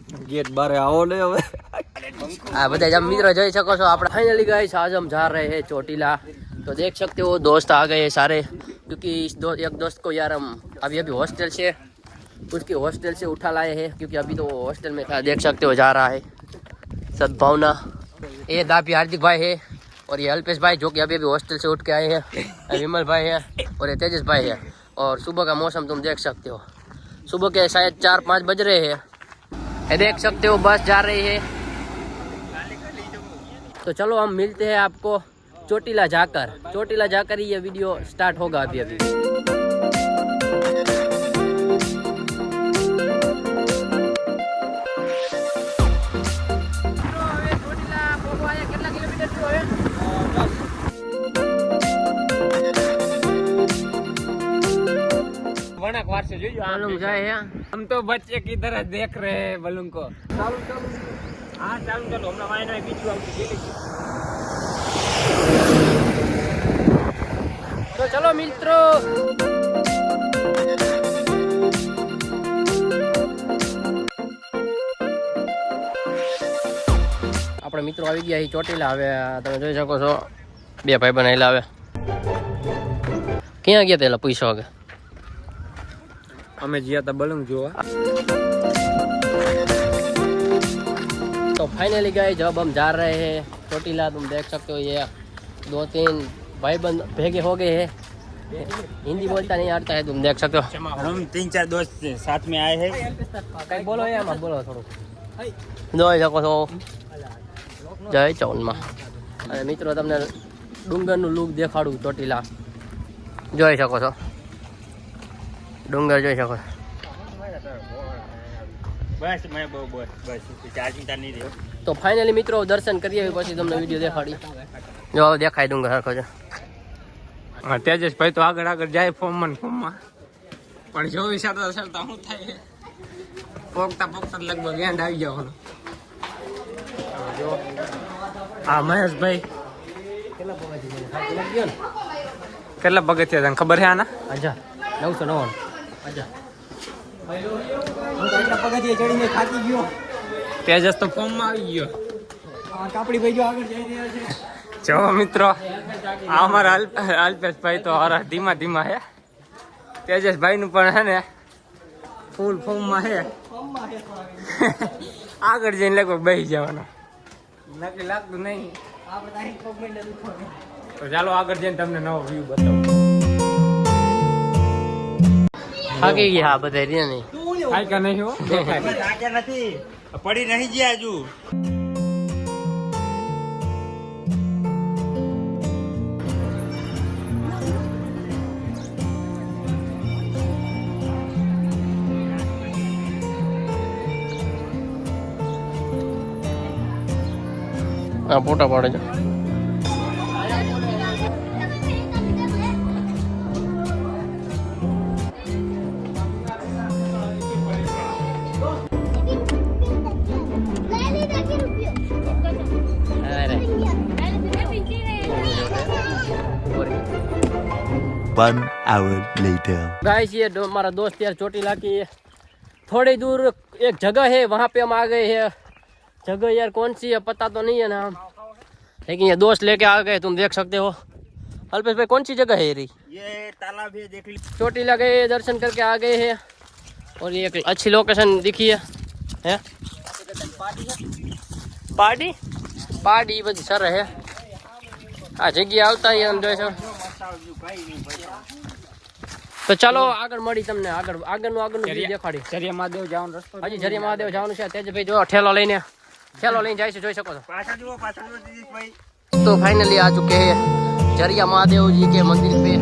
Gate बारे आओ ने હવે हाँ बताइए जब मित्र जय सको सो आप फाइनली गाइस आज हम जा रहे हैं चोटीला। तो देख सकते हो दोस्त आ गए सारे, क्योंकि एक दोस्त को यार हम अभी हॉस्टल से उसकी हॉस्टल से उठा लाए हैं, क्योंकि अभी तो वो हॉस्टल में था। देख सकते हो जा रहा है सद्भावना। ये दापी हार्दिक भाई है और ये अल्पेश भाई जो कि अभी हॉस्टल से उठ के आए हैं, विमल भाई है और ये तेजस भाई है। और सुबह का मौसम तुम देख सकते हो, सुबह के शायद 4-5 बज रहे हैं। ये देख सकते हो बस जा रही है। तो चलो हम मिलते हैं आपको चोटीला जाकर ही ये वीडियो स्टार्ट होगा अभी। हम तो बच्चे की तरह देख रहे हैं बलून को। हाँ चालू हमने वाइन में बीच तो चलो मित्रों આપણે મિત્રો આવી ગયા અહીં ચોટીલા। હવે તમે જોઈ શકો છો બે ભાઈ બનાવેલા। હવે ક્યાં ગયા તેલા પૈસા વગર અમે ગયા તા બલૂન જોવા। तो फाइनली गए जब हम जा रहे हैं चोटीला। तुम देख सकते हो ये 2-3 भाई बंद भेगे हो गए हैं। हिंदी बोलता नहीं आता है, तुम देख सकते हो। हम 3-4 दोस्त साथ में आए हैं। कहीं बोलो या मत बोलो थोड़ा જોઈ શકો છો જય ચૌનમાં। અને મિત્રો તમને ડુંગરનું લુક દેખાડું ચોટીલા જોઈ શકો છો, ડુંગર જોઈ શકો છો। बस मैं बस चार्जिंग नहीं रही। तो फाइनली मित्रों दर्शन करिए પછી તમને વિડિયો દેખાડી। જો દેખાય ડુંગર સરખો છે। હા તેજસ ભાઈ તો આગળ જાય ફોર્મમાં પણ જો વિચારતા ચાલતા હું થાય પોકતા લગભગ એન્ડ આવી જવાનો। જો આ મહેશ ભાઈ કેટલા પગથિયા તને ખબર છે આના? 1999 તેજસ તો ફોર્મ માં આવી ગયો। જો મિત્રો આ અમારા અલ્પેશ ભાઈ તો ધીમા હે। તેજસ ભાઈ નું પણ હે ને ફૂલ ફોર્મ માં હે। આગળ જઈને લગભગ બેસી જવાનો નક્કી લાગતું નહીં। તો ચાલો આગળ જઈને તમને નવો વ્યૂ બતાવું। થાકી ગયા બધા રે નહીં થાય કે નહીં હો નથી પડી નહીં ગયા હજુ। આ ફોટા પાડે છે। One hour later. गाइस ये हमारा दोस्त यार चोटीला की थोड़ी दूर एक जगह है, वहाँ पे हम आ गए हैं। जगह यार कौन सी है पता तो नहीं है नाम, लेकिन ये दोस्त लेके आ गए। तुम देख सकते हो। अल्पेश भाई कौन सी जगह है ये तालाब है, देख लीजिए। चोटीला गए दर्शन करके आ गए हैं और ये एक अच्छी लोकेशन दिखी है पार्टी बધી सर है। आ जगह આવતા ही हम જોઈશું। તો ચાલો આગળ મળી તમને આગળનું વ્યૂ દેખાડી। ચરિયા મહાદેવ જવાનો રસ્તો હજી ઝરિયા મહાદેવ જવાનું છે। તેજભાઈ જો ઠેલો લઈને જાય છે, જોઈ શકો છો। पाछा जुओ दिलीप भाई। तो फाइनली आ चुके हैं झरिया महादेव जी के मंदिर पे।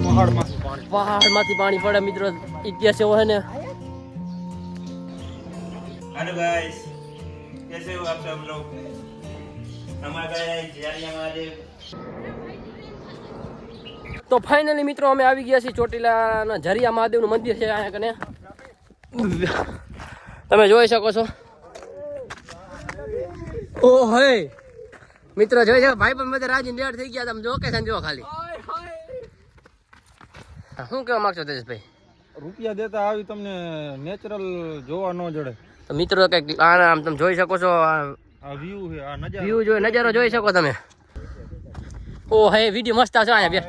पहाड़ माथी पानी पड़े मित्रों, इतिहास वो है ना। हेलो गाइस, कैसे हो आप सब लोग? हम आ गए झरिया महादेव। तो फाइनली मित्रों અમે આવી ગયા છીએ ચોટીલાના ઝરિયા મહાદેવનું મંદિર છે અહીંયા કને। તમે જોઈ શકો છો। ઓ હે મિત્રો જોઈ શકો ભાઈ પણ બધા રાજી લેટ થઈ ગયા। તમે જો કે જો ખાલી શું કહેવા માંગશો તેજસભાઈ? રૂપિયા દેતા આવી તમને નેચરલ જોવા ન જડે. તો મિત્રો કંઈક આમ તમે જોઈ શકો છો, આ વ્યૂ છે, આ નજારો. વ્યૂ જોઈ નજારો જોઈ શકો તમે. ઓ હે વિડીયો મસ્ત આવશે અહીંયા બે.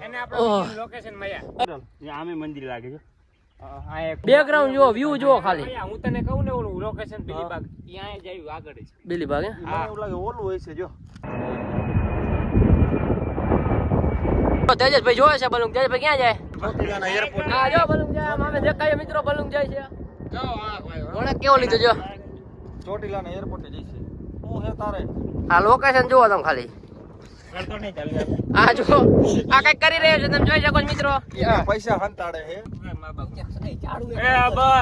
એને આપણે લોકેશન મળ્યા. આમે મંદિર લાગે છે. આ એક બેકગ્રાઉન્ડ જો વ્યૂ જો ખાલી. મળ્યા. હું તને કહું ને ઓલું લોકેશન બિલીબાગ ત્યાં જ આવ્યું આગળ જ. બિલીબાગ હે. મને એવું લાગે ઓલું હોય છે જો. તેજસભાઈ જોવે છે બલુંગ. તેજસભાઈ ક્યાં જાય? ચોટીલાના એરપોર્ટ. હા જો બલુંગ જાય. મામે દેખાય મિત્રો બલુંગ જાય છે. જો આ ભાઈ વળક કેવો લીધો જો. ચોટીલાના એરપોર્ટે જઈશે. હું હે તારે આ લોકેશન જુઓ તમે ખાલી. કરતો નહીં ચાલુ. આ જો આ કઈક કરી રહ્યો છે તમે જોઈ શકો છો મિત્રો. પૈસા હંતાડે હે. એ બા